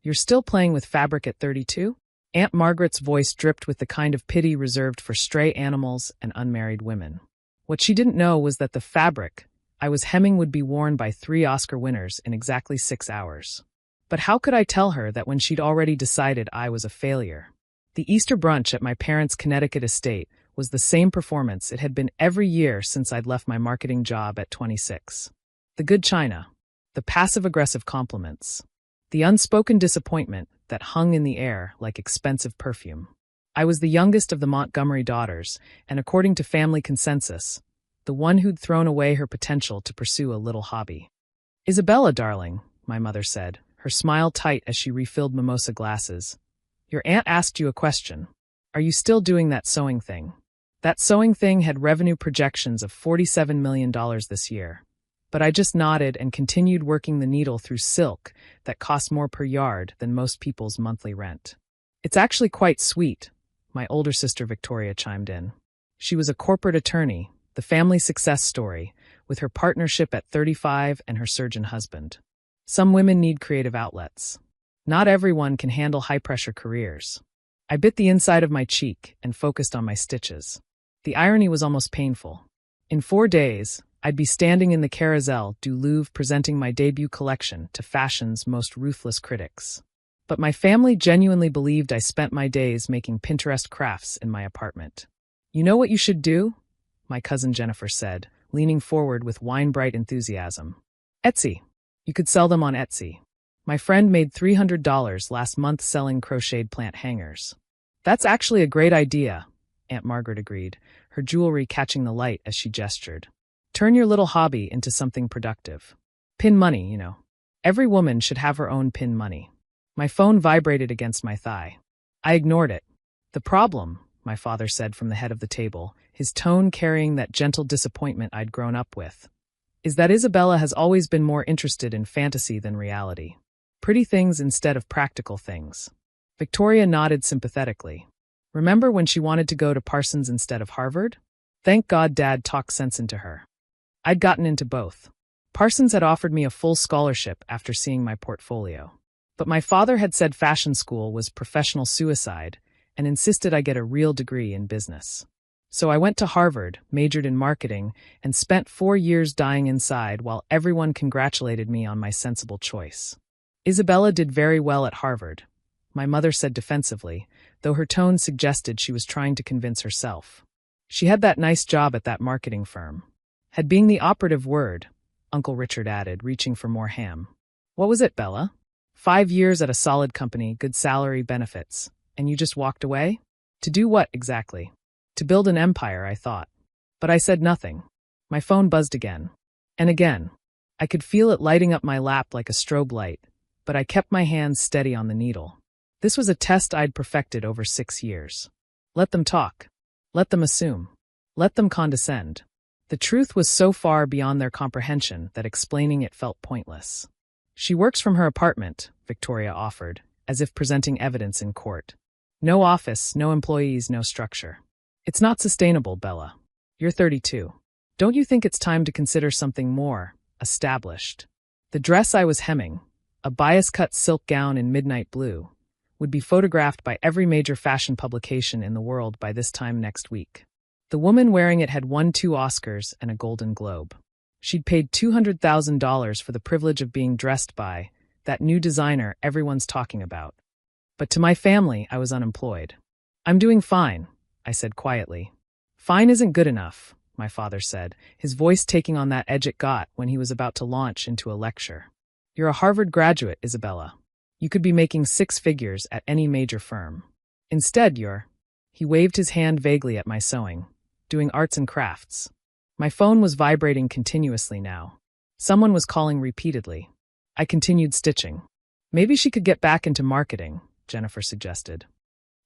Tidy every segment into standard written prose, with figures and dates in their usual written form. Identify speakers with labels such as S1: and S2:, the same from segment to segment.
S1: You're still playing with fabric at 32? Aunt Margaret's voice dripped with the kind of pity reserved for stray animals and unmarried women. What she didn't know was that the fabric I was hemming would be worn by 3 Oscar winners in exactly 6 hours. But how could I tell her that when she'd already decided I was a failure? The Easter brunch at my parents' Connecticut estate was the same performance it had been every year since I'd left my marketing job at 26. The good china, the passive-aggressive compliments, the unspoken disappointment that hung in the air like expensive perfume. I was the youngest of the Montgomery daughters, and according to family consensus, the one who'd thrown away her potential to pursue a little hobby. "Isabella, darling," my mother said, her smile tight as she refilled mimosa glasses. "Your aunt asked you a question. Are you still doing that sewing thing?" That sewing thing had revenue projections of $47 million this year. But I just nodded and continued working the needle through silk that cost more per yard than most people's monthly rent. "It's actually quite sweet," my older sister Victoria chimed in. She was a corporate attorney, the family success story, with her partnership at 35 and her surgeon husband. Some women need creative outlets. Not everyone can handle high-pressure careers. I bit the inside of my cheek and focused on my stitches. The irony was almost painful. In 4 days, I'd be standing in the Carrousel du Louvre presenting my debut collection to fashion's most ruthless critics. But my family genuinely believed I spent my days making Pinterest crafts in my apartment. "You know what you should do?" my cousin Jennifer said, leaning forward with wine-bright enthusiasm. "Etsy. You could sell them on Etsy. My friend made $300 last month selling crocheted plant hangers." "That's actually a great idea," Aunt Margaret agreed, her jewelry catching the light as she gestured. "Turn your little hobby into something productive. Pin money, you know. Every woman should have her own pin money." My phone vibrated against my thigh. I ignored it. "The problem," my father said from the head of the table, his tone carrying that gentle disappointment I'd grown up with, "is that Isabella has always been more interested in fantasy than reality. Pretty things instead of practical things." Victoria nodded sympathetically. "Remember when she wanted to go to Parsons instead of Harvard? Thank God Dad talked sense into her. I'd gotten into both. Parsons had offered me a full scholarship after seeing my portfolio. But my father had said fashion school was professional suicide and insisted I get a real degree in business. So I went to Harvard, majored in marketing, and spent 4 years dying inside while everyone congratulated me on my sensible choice. Isabella did very well at Harvard," my mother said defensively, though her tone suggested she was trying to convince herself. "She had that nice job at that marketing firm." "Had being the operative word," Uncle Richard added, reaching for more ham. "What was it, Bella? 5 years at a solid company, good salary, benefits, and you just walked away? To do what, exactly?" "To build an empire, I thought." But I said nothing. My phone buzzed again. And again. I could feel it lighting up my lap like a strobe light, but I kept my hands steady on the needle. This was a test I'd perfected over 6 years. Let them talk. Let them assume. Let them condescend. The truth was so far beyond their comprehension that explaining it felt pointless. "She works from her apartment," Victoria offered, as if presenting evidence in court. "No office, no employees, no structure. It's not sustainable, Bella. You're 32. Don't you think it's time to consider something more established?" The dress I was hemming, a bias-cut silk gown in midnight blue, would be photographed by every major fashion publication in the world by this time next week. The woman wearing it had won 2 Oscars and a Golden Globe. She'd paid $200,000 for the privilege of being dressed by that new designer everyone's talking about. But to my family, I was unemployed. "I'm doing fine," I said quietly. "Fine isn't good enough," my father said, his voice taking on that edge it got when he was about to launch into a lecture. "You're a Harvard graduate, Isabella. You could be making 6 figures at any major firm. Instead, you're—" He waved his hand vaguely at my sewing. "Doing arts and crafts." My phone was vibrating continuously now. Someone was calling repeatedly. I continued stitching. "Maybe she could get back into marketing," Jennifer suggested.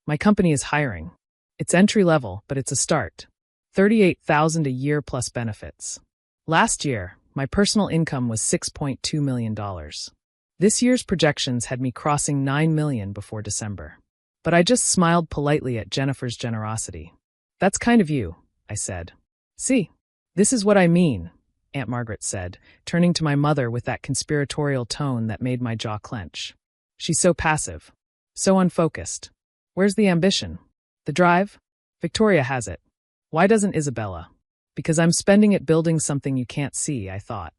S1: "My company is hiring. It's entry-level, but it's a start. $38,000 a year plus benefits. Last year, my personal income was $6.2 million. This year's projections had me crossing $9 million before December. But I just smiled politely at Jennifer's generosity. "That's kind of you," I said. "See? This is what I mean," Aunt Margaret said, turning to my mother with that conspiratorial tone that made my jaw clench. She's so passive. So unfocused. Where's the ambition? The drive? Victoria has it. Why doesn't Isabella? Because I'm spending it building something you can't see, I thought.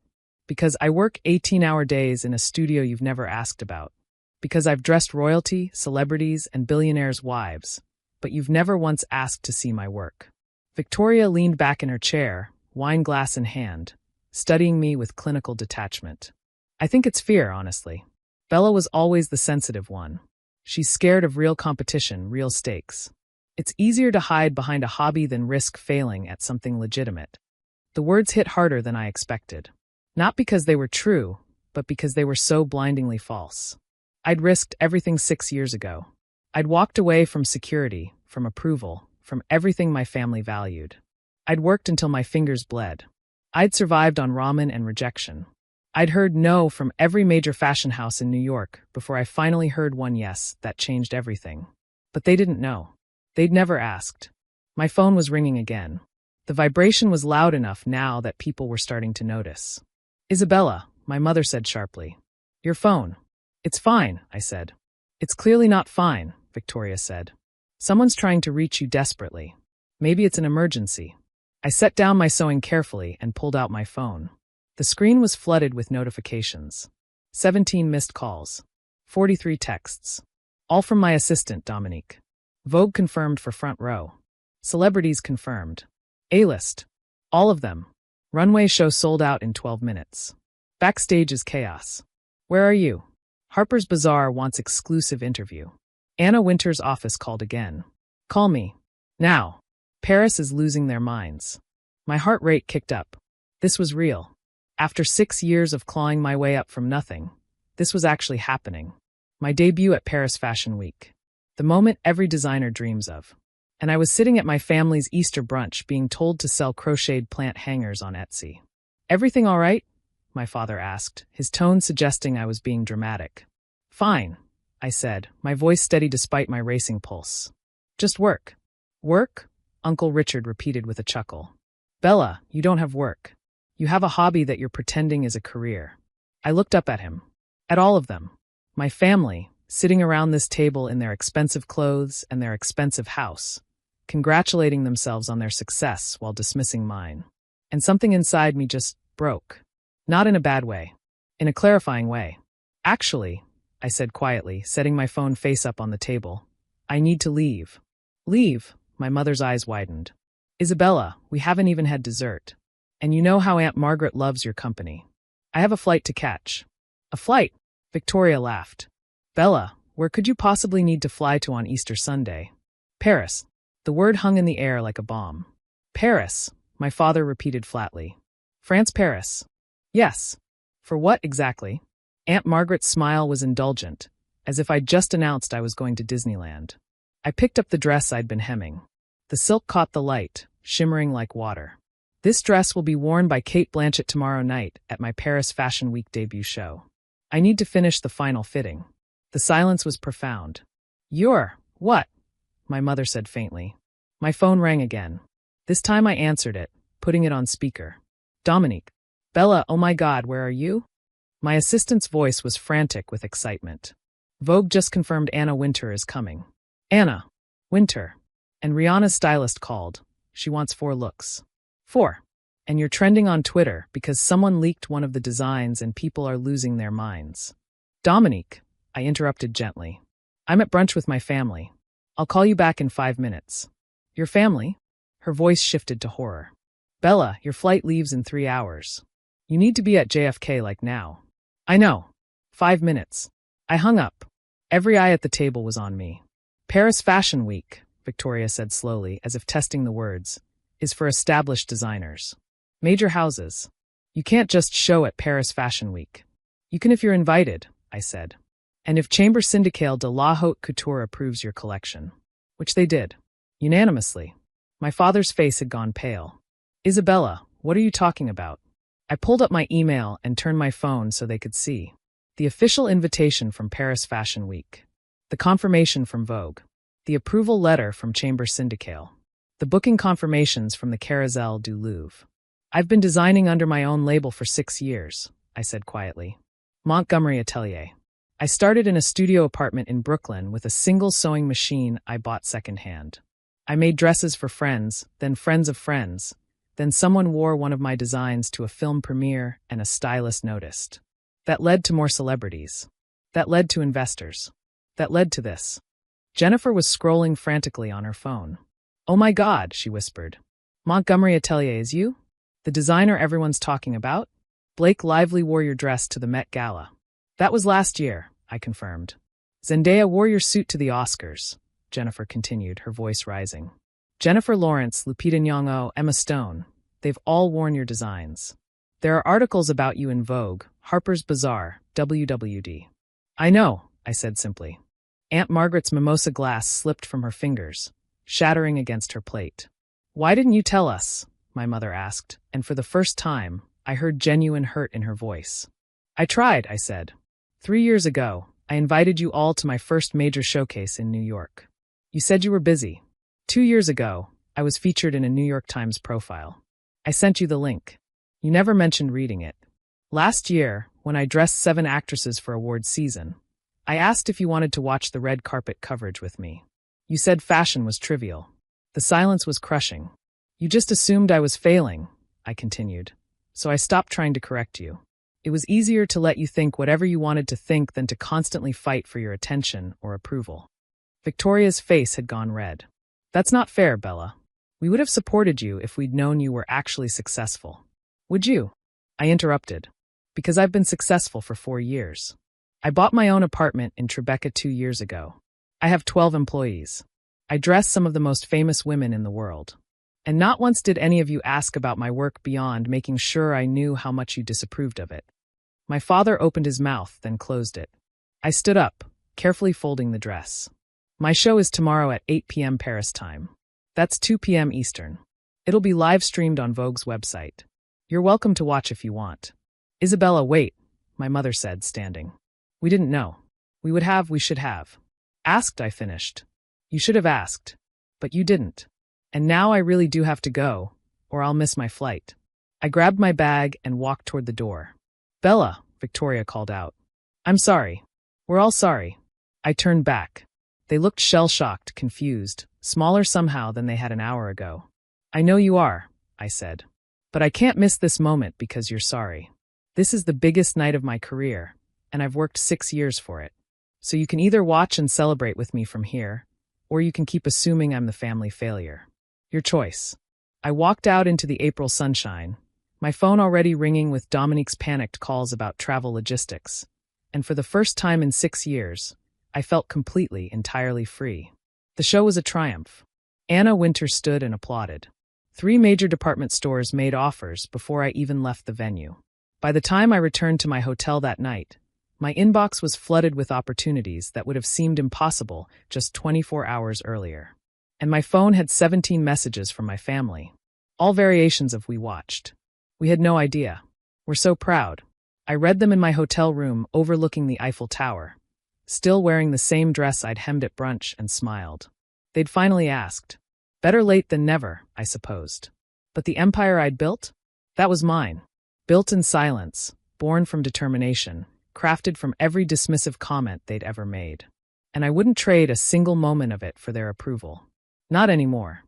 S1: Because I work 18-hour days in a studio you've never asked about. Because I've dressed royalty, celebrities, and billionaires' wives, but you've never once asked to see my work. Victoria leaned back in her chair, wine glass in hand, studying me with clinical detachment. I think it's fear, honestly. Bella was always the sensitive one. She's scared of real competition, real stakes. It's easier to hide behind a hobby than risk failing at something legitimate. The words hit harder than I expected. Not because they were true, but because they were so blindingly false. I'd risked everything 6 years ago. I'd walked away from security, from approval, from everything my family valued. I'd worked until my fingers bled. I'd survived on ramen and rejection. I'd heard no from every major fashion house in New York before I finally heard one yes that changed everything. But they didn't know. They'd never asked. My phone was ringing again. The vibration was loud enough now that people were starting to notice. Isabella, my mother said sharply. Your phone. It's fine, I said. It's clearly not fine, Victoria said. Someone's trying to reach you desperately. Maybe it's an emergency. I set down my sewing carefully and pulled out my phone. The screen was flooded with notifications. 17 missed calls. 43 texts. All from my assistant, Dominique. Vogue confirmed for front row. Celebrities confirmed. A-list. All of them. Runway show sold out in 12 minutes. Backstage is chaos. Where are you? Harper's Bazaar wants exclusive interview. Anna Wintour's office called again. Call me. Now. Paris is losing their minds. My heart rate kicked up. This was real. After 6 years of clawing my way up from nothing, this was actually happening. My debut at Paris Fashion Week. The moment every designer dreams of. And I was sitting at my family's Easter brunch being told to sell crocheted plant hangers on Etsy. Everything all right? My father asked, his tone suggesting I was being dramatic. Fine, I said, my voice steady despite my racing pulse. Just work. Work? Uncle Richard repeated with a chuckle. Bella, you don't have work. You have a hobby that you're pretending is a career. I looked up at him. At all of them. My family, sitting around this table in their expensive clothes and their expensive house, congratulating themselves on their success while dismissing mine. And something inside me just broke. Not in a bad way. In a clarifying way. Actually, I said quietly, setting my phone face up on the table, I need to leave. Leave? My mother's eyes widened. Isabella, we haven't even had dessert. And you know how Aunt Margaret loves your company. I have a flight to catch. A flight? Victoria laughed. Bella, where could you possibly need to fly to on Easter Sunday? Paris. The word hung in the air like a bomb. Paris, my father repeated flatly. France, Paris. Yes. For what exactly? Aunt Margaret's smile was indulgent, as if I'd just announced I was going to Disneyland. I picked up the dress I'd been hemming. The silk caught the light, shimmering like water. This dress will be worn by Kate Blanchett tomorrow night at my Paris Fashion Week debut show. I need to finish the final fitting. The silence was profound. You're, what? My mother said faintly. My phone rang again. This time I answered it, putting it on speaker. Dominique. Bella, oh my God, where are you? My assistant's voice was frantic with excitement. Vogue just confirmed Anna Wintour is coming. Anna. Wintour. And Rihanna's stylist called. She wants 4 looks. 4. And you're trending on Twitter because someone leaked one of the designs and people are losing their minds. Dominique, I interrupted gently. I'm at brunch with my family. I'll call you back in 5 minutes. Your family? Her voice shifted to horror. Bella, your flight leaves in 3 hours. You need to be at JFK like now. I know. 5 minutes. I hung up. Every eye at the table was on me. Paris Fashion Week, Victoria said slowly, as if testing the words, is for established designers. Major houses. You can't just show at Paris Fashion Week. You can if you're invited, I said. And if Chamber Syndicale de la Haute Couture approves your collection. Which they did. Unanimously. My father's face had gone pale. Isabella, what are you talking about? I pulled up my email and turned my phone so they could see. The official invitation from Paris Fashion Week. The confirmation from Vogue. The approval letter from Chamber Syndicale. The booking confirmations from the Carousel du Louvre. I've been designing under my own label for 6 years, I said quietly. Montgomery Atelier. I started in a studio apartment in Brooklyn with a single sewing machine I bought secondhand. I made dresses for friends, then friends of friends. Then someone wore one of my designs to a film premiere and a stylist noticed. That led to more celebrities. That led to investors. That led to this. Jennifer was scrolling frantically on her phone. "Oh my God," she whispered. "Montgomery Atelier is you? The designer everyone's talking about? Blake Lively wore your dress to the Met Gala." "That was last year," I confirmed. "Zendaya wore your suit to the Oscars," Jennifer continued, her voice rising. "Jennifer Lawrence, Lupita Nyong'o, Emma Stone, they've all worn your designs. There are articles about you in Vogue, Harper's Bazaar, WWD. "I know," I said simply. Aunt Margaret's mimosa glass slipped from her fingers, shattering against her plate. "Why didn't you tell us?" my mother asked, and for the first time, I heard genuine hurt in her voice. "I tried," I said. 3 years ago, I invited you all to my first major showcase in New York. You said you were busy. 2 years ago, I was featured in a New York Times profile. I sent you the link. You never mentioned reading it. Last year, when I dressed 7 actresses for awards season, I asked if you wanted to watch the red carpet coverage with me. You said fashion was trivial. The silence was crushing. You just assumed I was failing," I continued, "so I stopped trying to correct you. It was easier to let you think whatever you wanted to think than to constantly fight for your attention or approval." Victoria's face had gone red. "That's not fair, Bella. We would have supported you if we'd known you were actually successful. Would you?" I interrupted. "Because I've been successful for 4 years. I bought my own apartment in Tribeca 2 years ago. I have 12 employees. I dress some of the most famous women in the world. And not once did any of you ask about my work beyond making sure I knew how much you disapproved of it." My father opened his mouth, then closed it. I stood up, carefully folding the dress. "My show is tomorrow at 8 p.m. Paris time. That's 2 p.m. Eastern. It'll be live-streamed on Vogue's website. You're welcome to watch if you want." "Isabella, wait," my mother said, standing. "We didn't know. We should have. Asked," I finished. "You should have asked. But you didn't. And now I really do have to go, or I'll miss my flight." I grabbed my bag and walked toward the door. "Bella," Victoria called out. "I'm sorry. We're all sorry." I turned back. They looked shell-shocked, confused, smaller somehow than they had an hour ago. "I know you are," I said. "But I can't miss this moment because you're sorry. This is the biggest night of my career, and I've worked 6 years for it. So you can either watch and celebrate with me from here, or you can keep assuming I'm the family failure. Your choice." I walked out into the April sunshine, my phone already ringing with Dominique's panicked calls about travel logistics, and for the first time in 6 years, I felt completely, entirely free. The show was a triumph. Anna Wintour stood and applauded. 3 major department stores made offers before I even left the venue. By the time I returned to my hotel that night, my inbox was flooded with opportunities that would have seemed impossible just 24 hours earlier. And my phone had 17 messages from my family, all variations of "we watched." "We had no idea. We're so proud." I read them in my hotel room overlooking the Eiffel Tower, still wearing the same dress I'd hemmed at brunch, and smiled. They'd finally asked. Better late than never, I supposed. But the empire I'd built? That was mine. Built in silence, born from determination, crafted from every dismissive comment they'd ever made. And I wouldn't trade a single moment of it for their approval. Not anymore.